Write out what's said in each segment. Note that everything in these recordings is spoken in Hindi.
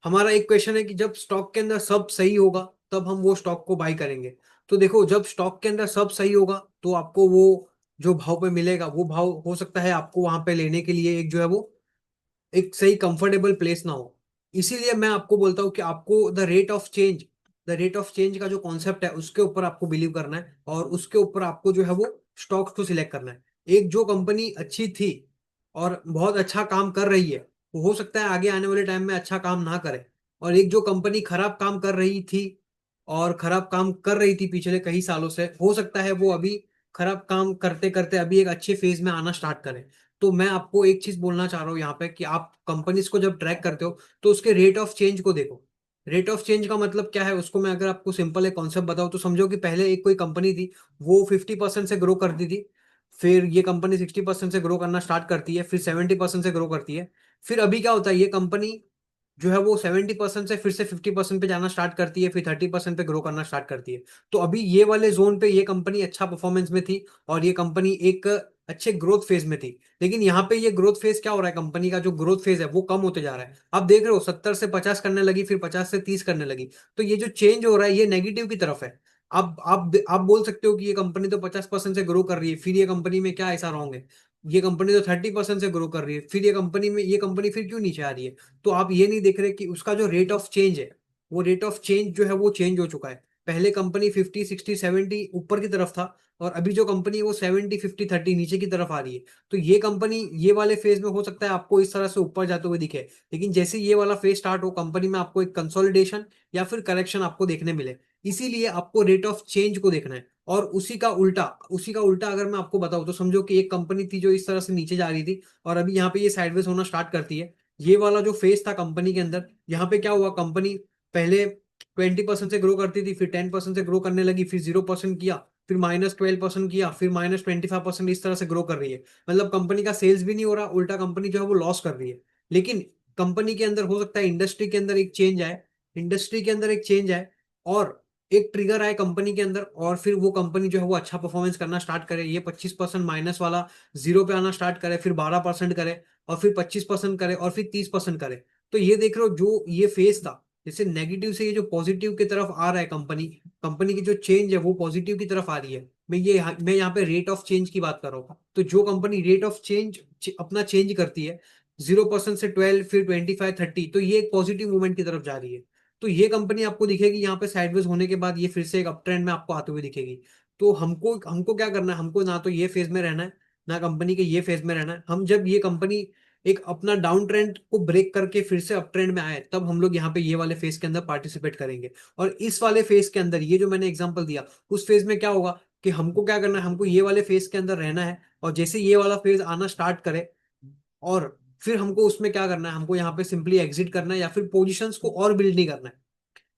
हमारा एक क्वेश्चन है कि जब स्टॉक के अंदर सब सही होगा तब हम वो स्टॉक को बाय करेंगे। तो देखो, जब स्टॉक के अंदर सब सही होगा तो आपको वो जो भाव पे मिलेगा वो भाव हो सकता है आपको वहां पे लेने के लिए एक जो है वो एक सही कंफर्टेबल प्लेस ना हो। इसीलिए मैं आपको बोलता हूँ कि आपको द रेट ऑफ चेंज का जो कॉन्सेप्ट है उसके ऊपर आपको बिलीव करना है और उसके ऊपर आपको जो है वो स्टॉक्स को सिलेक्ट करना है। एक जो कंपनी अच्छी थी और बहुत अच्छा काम कर रही है, वो हो सकता है आगे आने वाले टाइम में अच्छा काम ना करे। और एक जो कंपनी खराब काम कर रही थी और खराब काम कर रही थी पिछले कई सालों से, हो सकता है वो अभी खराब काम करते करते अभी एक अच्छे फेज में आना स्टार्ट करे। तो मैं आपको एक चीज बोलना चाह रहा हूँ यहाँ पे कि आप कंपनीज को जब ट्रैक करते हो तो उसके रेट ऑफ चेंज को देखो। रेट ऑफ चेंज का मतलब क्या है, उसको मैं अगर आपको सिंपल एक कॉन्सेप्ट बताऊं तो समझो कि पहले एक कोई कंपनी थी, वो 50% से ग्रो करती थी। फिर ये कंपनी 60% से ग्रो करना स्टार्ट करती है, फिर 70% से ग्रो करती है। फिर अभी क्या होता है, ये कंपनी जो है वो 70% से फिर से 50% पे जाना स्टार्ट करती है, फिर 30% पे ग्रो करना स्टार्ट करती है। तो अभी ये वाले जोन पे ये कंपनी अच्छा परफॉर्मेंस में थी और ये कंपनी एक अच्छे ग्रोथ फेज में थी। लेकिन यहाँ पे ये ग्रोथ फेज क्या हो रहा है, कंपनी का जो ग्रोथ फेज है वो कम होते जा रहा है। आप देख रहे हो 70 से 50 करने लगी, फिर 50 से 30 करने लगी। तो ये जो चेंज हो रहा है ये नेगेटिव की तरफ है। आप बोल सकते हो कि ये कंपनी तो 50% से ग्रो कर रही है, फिर ये कंपनी में क्या ऐसा रॉन्ग है। ये कंपनी तो 30% से ग्रो कर रही है, फिर ये कंपनी फिर क्यों नीचे आ रही है। तो आप ये नहीं देख रहे कि उसका जो रेट ऑफ चेंज है, वो रेट ऑफ चेंज जो है वो चेंज हो चुका है। पहले कंपनी 50 60 70 ऊपर की तरफ था और अभी जो कंपनी है वो 70 50 30 नीचे की तरफ आ रही है। तो ये कंपनी ये वाले फेज में हो सकता है आपको इस तरह से ऊपर जाते हुए दिखे, लेकिन जैसे ये वाला फेज स्टार्ट हो कंपनी में आपको एक कंसोलिडेशन या फिर करेक्शन आपको देखने मिले। इसीलिए आपको रेट ऑफ चेंज को देखना है। और उसी का उल्टा अगर मैं आपको बताऊं तो समझो कि एक कंपनी थी जो इस तरह से नीचे जा रही थी और अभी यहाँ पे ये साइडवेज होना स्टार्ट करती है। ये वाला जो फेज था कंपनी के अंदर, यहाँ पे क्या हुआ, कंपनी पहले 20% से ग्रो करती थी, फिर 10% से ग्रो करने लगी, फिर 0% किया, फिर -12% किया, फिर -25% इस तरह से ग्रो कर रही है। मतलब कंपनी का सेल्स भी नहीं हो रहा, उल्टा कंपनी जो है वो लॉस कर रही है। लेकिन कंपनी के अंदर हो सकता है इंडस्ट्री के अंदर एक चेंज आए और एक ट्रिगर आए कंपनी के अंदर, और फिर वो कंपनी जो है वो अच्छा परफॉर्मेंस करना स्टार्ट करे। ये 25% माइनस वाला जीरो पे आना स्टार्ट करे, फिर 12% करे, और फिर 25% करे, और फिर 30% करे। तो ये देख रहे हो जो ये फेज था, जैसे नेगेटिव से ये जो पॉजिटिव की तरफ आ रहा है, कंपनी कंपनी की जो चेंज है वो पॉजिटिव की तरफ आ रही है। मैं यहाँ पे रेट ऑफ चेंज की बात कर रहा हूँ। तो जो कंपनी रेट ऑफ चेंज अपना चेंज करती है 0% से 12 फिर 25 30, तो ये एक पॉजिटिव मूवमेंट की तरफ जा रही है। तो ये कंपनी आपको दिखेगी यहाँ पे साइडवेज होने के बाद ये फिर से एक अप ट्रेंड में आपको आते हुए दिखेगी। तो हमको हमको क्या करना है, हमको ना तो ये फेज में रहना है ना कंपनी के ये फेज में रहना है। हम जब ये कंपनी एक अपना डाउन ट्रेंड को ब्रेक करके फिर से अप ट्रेंड में आए तब हम लोग यहाँ पे ये वाले फेज के अंदर पार्टिसिपेट करेंगे। और इस वाले फेज के अंदर ये जो मैंने एग्जांपल दिया, उस फेज में क्या होगा कि हमको क्या करना है, हमको ये वाले फेज के अंदर रहना है। और जैसे ये वाला फेज आना स्टार्ट करे और फिर हमको उसमें क्या करना है, हमको यहाँ पे सिंपली एग्जिट करना है या फिर पोजीशंस को और बिल्ड नहीं करना है।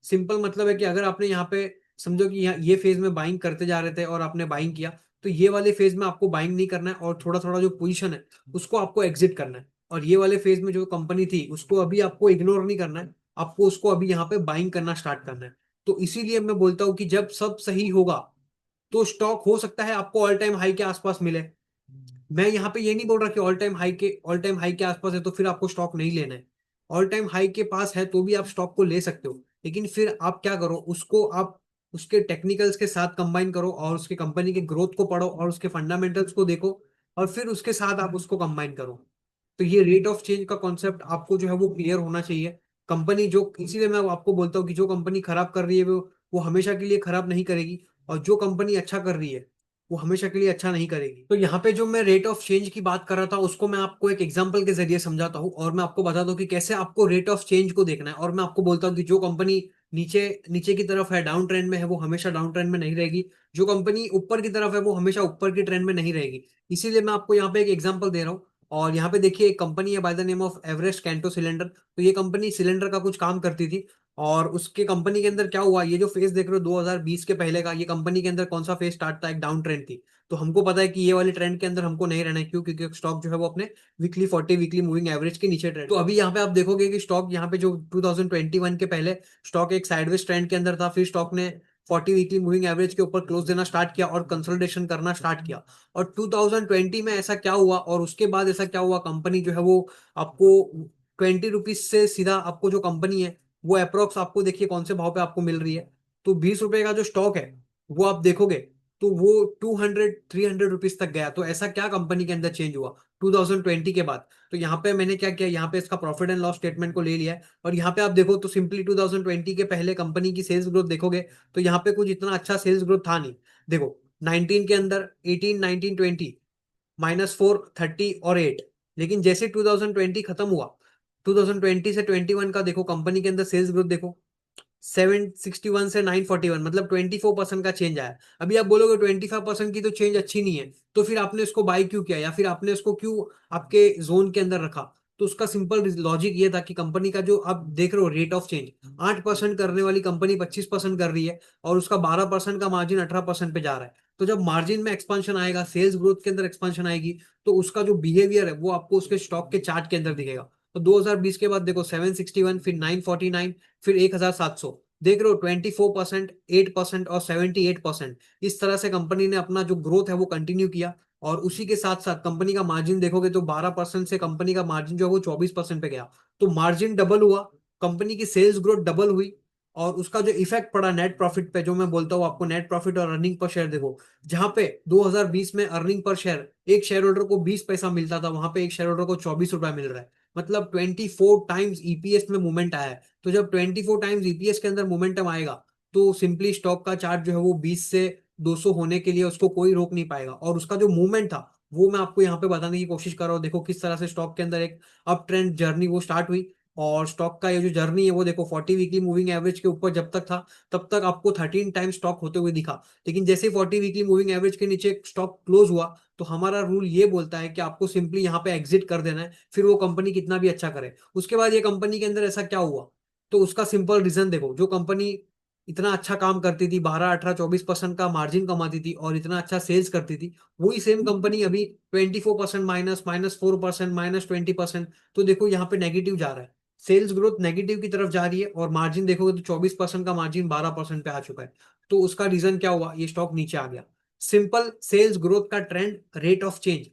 सिंपल मतलब है कि अगर आपने यहाँ पे समझो कि यहाँ ये फेज में बाइंग करते जा रहे थे और आपने बाइंग किया, तो ये वाले फेज में आपको बाइंग नहीं करना है और थोड़ा थोड़ा जो पोजीशन है उसको आपको एग्जिट करना है। और ये वाले फेज में जो कंपनी थी उसको अभी आपको इग्नोर नहीं करना है, आपको उसको अभी यहाँ पे बाइंग करना स्टार्ट करना है। तो इसीलिए मैं बोलता हूँ कि जब सब सही होगा तो स्टॉक हो सकता है आपको ऑल टाइम हाई के आसपास मिले। मैं यहाँ पे ये नहीं बोल रहा कि ऑल टाइम हाई के आसपास है तो फिर आपको स्टॉक नहीं लेना है। ऑल टाइम हाई के पास है तो भी आप स्टॉक को ले सकते हो, लेकिन फिर आप क्या करो, उसको आप उसके टेक्निकल्स के साथ कंबाइन करो और उसके कंपनी के ग्रोथ को पढ़ो और उसके फंडामेंटल्स को देखो, और फिर उसके साथ आप उसको कंबाइन करो। तो ये रेट ऑफ चेंज का कॉन्सेप्ट आपको जो है वो क्लियर होना चाहिए। कंपनी जो इसीलिए मैं आपको बोलता हूँ कि जो कंपनी खराब कर रही है वो हमेशा के लिए खराब नहीं करेगी, और जो कंपनी अच्छा कर रही है वो हमेशा के लिए अच्छा नहीं करेगी। तो यहाँ पे जो मैं रेट ऑफ चेंज की बात कर रहा था उसको मैं आपको एक एग्जांपल के जरिए समझाता हूँ और मैं आपको बताता हूँ कि कैसे आपको रेट ऑफ चेंज को देखना है। और मैं आपको बोलता हूँ कि जो कंपनी नीचे नीचे की तरफ है, डाउन ट्रेंड में है, वो हमेशा डाउन ट्रेंड में नहीं रहेगी। जो कंपनी ऊपर की तरफ है वो हमेशा ऊपर की ट्रेंड में नहीं रहेगी। इसीलिए मैं आपको यहाँ पे एक एग्जांपल दे रहा हूँ। और यहाँ पे देखिए एक कंपनी है by the name of Everest canto cylinder. तो ये कंपनी सिलेंडर का कुछ काम करती थी। और उसके कंपनी के अंदर क्या हुआ, ये जो फेज देख रहे हो 2020 के पहले का, ये कंपनी के अंदर कौन सा फेज स्टार्ट था, एक डाउन ट्रेंड थी। तो हमको पता है कि ये वाले ट्रेंड के अंदर हमको नहीं रहना है। क्यों? क्योंकि स्टॉक जो है वो अपने वीकली मूविंग एवरेज के नीचे ट्रेंड। तो अभी यहाँ पे आप देखोगे कि स्टॉक यहाँ पे जो 2021 के पहले स्टॉक एक साइडवेज ट्रेंड के अंदर था, फिर स्टॉक ने 40 वीकली मूविंग एवरेज के ऊपर क्लोज देना स्टार्ट किया और कंसोलिडेशन करना स्टार्ट किया। और 2020 में ऐसा क्या हुआ और उसके बाद ऐसा क्या हुआ, कंपनी जो है वो आपको ₹20 से सीधा आपको जो कंपनी है वो अप्रोक्स आपको देखिए कौन से भाव पे आपको मिल रही है। तो ₹20 का जो स्टॉक है वो आप देखोगे तो वो 200-300 रुपीज तक गया। तो ऐसा क्या कंपनी के अंदर चेंज हुआ 2020 के बाद? तो यहाँ पे मैंने क्या किया, यहाँ पे इसका प्रॉफिट एंड लॉस स्टेटमेंट को ले लिया है और यहाँ पे आप देखो तो सिंपली 2020 के पहले कंपनी की सेल्स ग्रोथ देखोगे तो यहाँ पे कुछ इतना अच्छा सेल्स ग्रोथ था नहीं। देखो 19 के अंदर 18, 19, 20 -4, 30 और 8। लेकिन जैसे 2020 खत्म हुआ, 2020 से 21 का देखो कंपनी के अंदर सेल्स ग्रोथ देखो 761 से 941, मतलब 24% का चेंज आया। अभी आप बोलोगे 25% की तो चेंज अच्छी नहीं है, तो फिर आपने इसको बाय क्यों किया या फिर आपने इसको क्यों आपके जोन के अंदर रखा? तो उसका सिंपल लॉजिक ये था कि कंपनी का जो आप देख रहे हो रेट ऑफ चेंज 8% करने वाली कंपनी 25% कर रही है और उसका 12% का मार्जिन 18% पे जा रहा है। तो जब मार्जिन में एक्सपांशन आएगा, सेल्स ग्रोथ के अंदर एक्सपांशन आएगी, तो उसका जो बिहेवियर है वो आपको उसके स्टॉक के चार्ट के अंदर दिखेगा। तो 2020 के बाद देखो 761, फिर 949, फिर 1700, देख रहे हो 24%, 8% और 78%। इस तरह से कंपनी ने अपना जो ग्रोथ है वो कंटिन्यू किया और उसी के साथ साथ कंपनी का मार्जिन देखोगे तो 12% से कंपनी का मार्जिन जो है वो 24% पे गया। तो मार्जिन डबल हुआ, कंपनी की सेल्स ग्रोथ डबल हुई और उसका जो इफेक्ट पड़ा नेट प्रॉफिट पे, जो मैं बोलता हूँ आपको नेट प्रॉफिट और अर्निंग पर शेयर देखो, जहां पे 2020 में अर्निंग पर शेयर एक शेयर होल्डर को 20 पैसा मिलता था, वहां पे एक शेयर होल्डर को 24 रुपया मिल रहा है। मतलब 24 टाइम्स ईपीएस में मूवमेंट आया है। तो जब 24 टाइम्स ईपीएस के अंदर मोमेंटम आएगा तो सिंपली स्टॉक का चार्ट जो है वो 20 से 200 होने के लिए उसको कोई रोक नहीं पाएगा। और उसका जो मूवमेंट था वो मैं आपको यहाँ पे बताने की कोशिश कर रहा हूँ। देखो किस तरह से स्टॉक के अंदर एक अप ट्रेंड जर्नी वो स्टार्ट हुई और स्टॉक का ये जो जर्नी है वो देखो 40 वीकली मूविंग एवरेज के ऊपर जब तक था तब तक आपको 13 टाइम स्टॉक होते हुए दिखा। लेकिन जैसे ही 40 वीकली मूविंग एवरेज के नीचे स्टॉक क्लोज हुआ तो हमारा रूल ये बोलता है कि आपको सिंपली यहाँ पे एग्जिट कर देना है, फिर वो कंपनी कितना भी अच्छा करे। उसके बाद ये कंपनी के अंदर ऐसा क्या हुआ? तो उसका सिंपल रीजन देखो, जो कंपनी इतना अच्छा काम करती थी, 12, 18, 24% का मार्जिन कमाती थी और इतना अच्छा सेल्स करती थी, वही सेम कंपनी अभी 24% माइनस, -4%, -20%। तो देखो यहाँ पे नेगेटिव जा रहा है, सेल्स ग्रोथ नेगेटिव की तरफ जा रही है और मार्जिन देखोगे तो 24% का मार्जिन 12% पे आ चुका है। तो उसका रीजन क्या हुआ? ये स्टॉक नीचे आ गया। सिंपल सेल्स ग्रोथ का ट्रेंड, रेट ऑफ चेंज,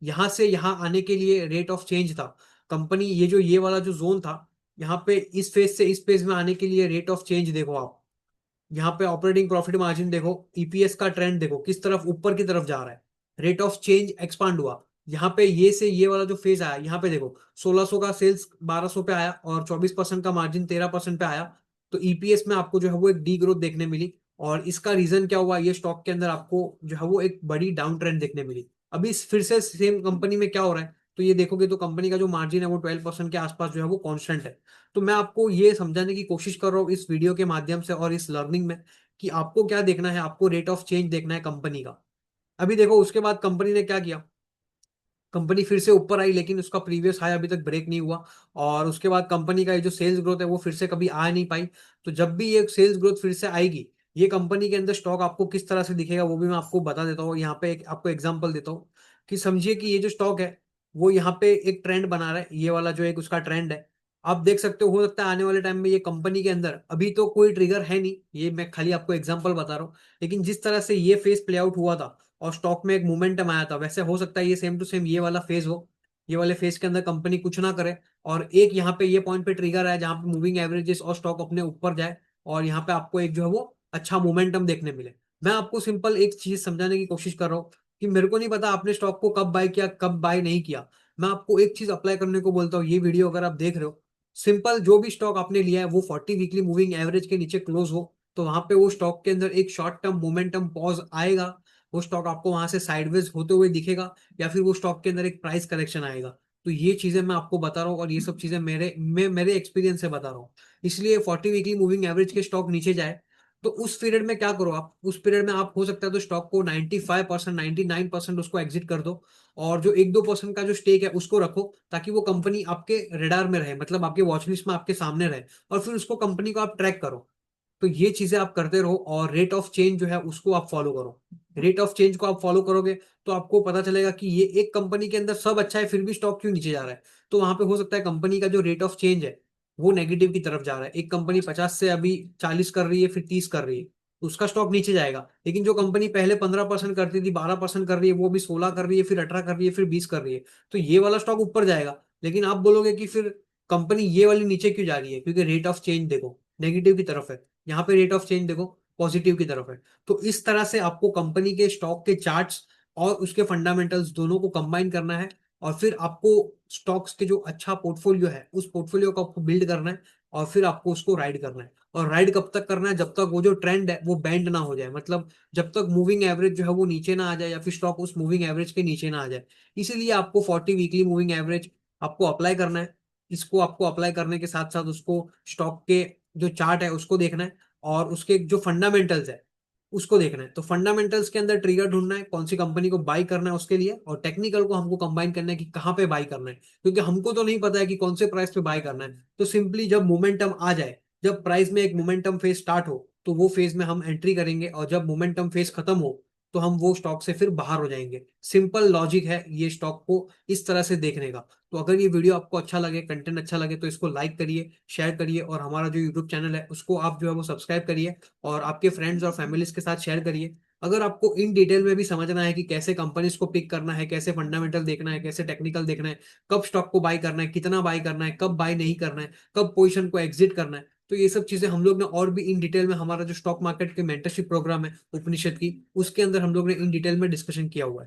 यहां से यहां आने के लिए रेट ऑफ चेंज था। कंपनी ये वाला जो जोन था, यहाँ पे इस फेज से इस फेज में आने के लिए रेट ऑफ चेंज देखो आप। यहाँ पे ऑपरेटिंग प्रॉफिट मार्जिन देखो, ईपीएस का ट्रेंड देखो किस तरफ ऊपर की तरफ जा रहा है। रेट ऑफ चेंज एक्सपांड हुआ। यहाँ पे ये से ये वाला जो फेज आया, यहाँ पे देखो 1600 का सेल्स 1200 पे आया और 24% का मार्जिन 13% पे आया। तो ईपीएस में आपको जो है वो एक डी ग्रोथ देखने मिली। और इसका रीजन क्या हुआ? ये स्टॉक के अंदर आपको जो है वो एक बड़ी डाउन ट्रेंड देखने मिली। अभी फिर से सेम कंपनी में क्या हो रहा है? तो ये देखोगे तो कंपनी का जो मार्जिन है वो 12% के आसपास जो है वो कांस्टेंट है। तो मैं आपको ये समझाने की कोशिश कर रहा हूँ इस वीडियो के माध्यम से और इस लर्निंग में कि आपको क्या देखना है, आपको रेट ऑफ चेंज देखना है कंपनी का। अभी देखो उसके बाद कंपनी ने क्या किया, कंपनी फिर से ऊपर आई लेकिन उसका प्रीवियस हाई अभी तक ब्रेक नहीं हुआ। और उसके बाद कंपनी का ये जो सेल्स ग्रोथ है वो फिर से कभी आ नहीं पाई। तो जब भी ये सेल्स ग्रोथ फिर से आएगी, ये कंपनी के अंदर स्टॉक आपको किस तरह से दिखेगा वो भी मैं आपको बता देता हूँ। यहाँ पे एक आपको एग्जांपल देता हूँ कि समझिए कि ये जो स्टॉक है वो यहाँ पे एक ट्रेंड बना रहा है, ये वाला जो एक उसका ट्रेंड है। आप देख सकते हो सकता है आने वाले टाइम में ये कंपनी के अंदर, अभी तो कोई ट्रिगर है नहीं, ये मैं खाली आपको एग्जांपल बता रहा हूँ, लेकिन जिस तरह से ये फेस प्ले आउट हुआ था और स्टॉक में एक मोमेंटम आया था, वैसे हो सकता है ये सेम टू सेम ये वाला फेज हो। ये वाले फेज के अंदर कंपनी कुछ ना करे और एक यहाँ पे ये पॉइंट पे ट्रिगर है जहां पे मूविंग एवरेजेस और स्टॉक अपने ऊपर जाए और यहाँ पे आपको एक जो है वो अच्छा मोमेंटम देखने मिले। मैं आपको सिंपल एक चीज समझाने की कोशिश कर रहा हूँ कि मेरे को नहीं पता आपने स्टॉक को कब बाय किया कब बाय नहीं किया। मैं आपको एक चीज अप्लाई करने को बोलता हूँ, ये वीडियो अगर आप देख रहे हो, सिंपल जो भी स्टॉक आपने लिया है वो 40 वीकली मूविंग एवरेज के नीचे क्लोज हो तो वहां पे वो स्टॉक के अंदर एक शॉर्ट टर्म मोमेंटम पॉज आएगा। वो स्टॉक आपको वहां से साइडवेज होते हुए दिखेगा या फिर वो स्टॉक के अंदर एक प्राइस करेक्शन आएगा। तो ये चीजें मैं आपको बता रहा हूँ और ये सब चीजें मेरे एक्सपीरियंस से बता रहा हूँ। इसलिए 40 वीकली मूविंग एवरेज के स्टॉक नीचे जाए तो उस पीरियड में क्या करो आप, उस पीरियड में आप हो सकता है तो स्टॉक को 95%, 99% उसको एग्जिट कर दो और जो 1-2% का जो स्टेक है उसको रखो ताकि वो कंपनी आपके रेडार में रहे, मतलब आपके वॉचलिस्ट में आपके सामने रहे और फिर उसको कंपनी को आप ट्रैक करो। तो ये चीजें आप करते रहो और रेट ऑफ चेंज जो है उसको आप फॉलो करो। रेट ऑफ चेंज को आप फॉलो करोगे तो आपको पता चलेगा कि ये एक कंपनी के अंदर सब अच्छा है फिर भी स्टॉक क्यों नीचे जा रहा है। तो वहां पे हो सकता है कंपनी का जो रेट ऑफ चेंज है वो नेगेटिव की तरफ जा रहा है। एक कंपनी 50 से अभी 40 कर रही है फिर 30 कर रही है तो उसका स्टॉक नीचे जाएगा। लेकिन जो कंपनी पहले 15% करती थी, 12% कर रही है, वो अभी 16 कर रही है, फिर 18 कर रही है, फिर 20 कर रही है, तो ये वाला स्टॉक ऊपर जाएगा। लेकिन आप बोलोगे कि फिर कंपनी ये वाली नीचे क्यों जा रही है, क्योंकि रेट ऑफ चेंज देखो नेगेटिव की तरफ है, यहाँ पे रेट ऑफ चेंज देखो पॉजिटिव की तरफ है। तो इस तरह से आपको कंपनी के स्टॉक के चार्ट्स और उसके फंडामेंटल्स दोनों को कंबाइन करना है, और फिर आपको स्टॉक्स के जो अच्छा पोर्टफोलियो है उस पोर्टफोलियो को आपको बिल्ड करना है, और फिर आपको उसको राइड करना है। और राइड कब तक करना है, जब तक वो जो ट्रेंड है वो बैंड ना हो जाए, मतलब जब तक मूविंग एवरेज जो है वो नीचे ना आ जाए, या फिर स्टॉक उस मूविंग एवरेज के नीचे ना आ जाए। इसीलिए आपको 40 वीकली मूविंग एवरेज आपको अप्लाई करना है। इसको आपको अप्लाई करने के साथ साथ उसको स्टॉक के जो चार्ट है उसको देखना है, और उसके जो फंडामेंटल्स है उसको देखना है। तो फंडामेंटल्स के अंदर ट्रिगर ढूंढना है कौन सी कंपनी को बाई करना है उसके लिए, और टेक्निकल को हमको कंबाइन करना है कि कहाँ पे बाई करना है, क्योंकि हमको तो नहीं पता है कि कौन से प्राइस पे बाई करना है। तो सिंपली जब मोमेंटम आ जाए, जब प्राइस में एक मोमेंटम फेज स्टार्ट हो, तो वो फेज में हम एंट्री करेंगे, और जब मोमेंटम फेज खत्म हो तो हम वो स्टॉक से फिर बाहर हो जाएंगे। सिंपल लॉजिक है ये स्टॉक को इस तरह से देखने का। तो अगर ये वीडियो आपको अच्छा लगे, कंटेंट अच्छा लगे, तो इसको लाइक करिए, शेयर करिए, और हमारा जो यूट्यूब चैनल है उसको आप जो है वो सब्सक्राइब करिए, और आपके फ्रेंड्स और फैमिलीज के साथ शेयर करिए। अगर आपको इन डिटेल में भी समझना है कि कैसे कंपनीज को पिक करना है, कैसे फंडामेंटल देखना है, कैसे टेक्निकल देखना है, कब स्टॉक को बाय करना है, कितना बाय करना है, कब बाय नहीं करना है, कब पोजीशन को एग्जिट करना है, तो ये सब चीजें हम लोग ने और भी इन डिटेल में हमारा जो स्टॉक मार्केट के मेंटरशिप प्रोग्राम है उपनिषद की, उसके अंदर हम लोग ने इन डिटेल में डिस्कशन किया हुआ है।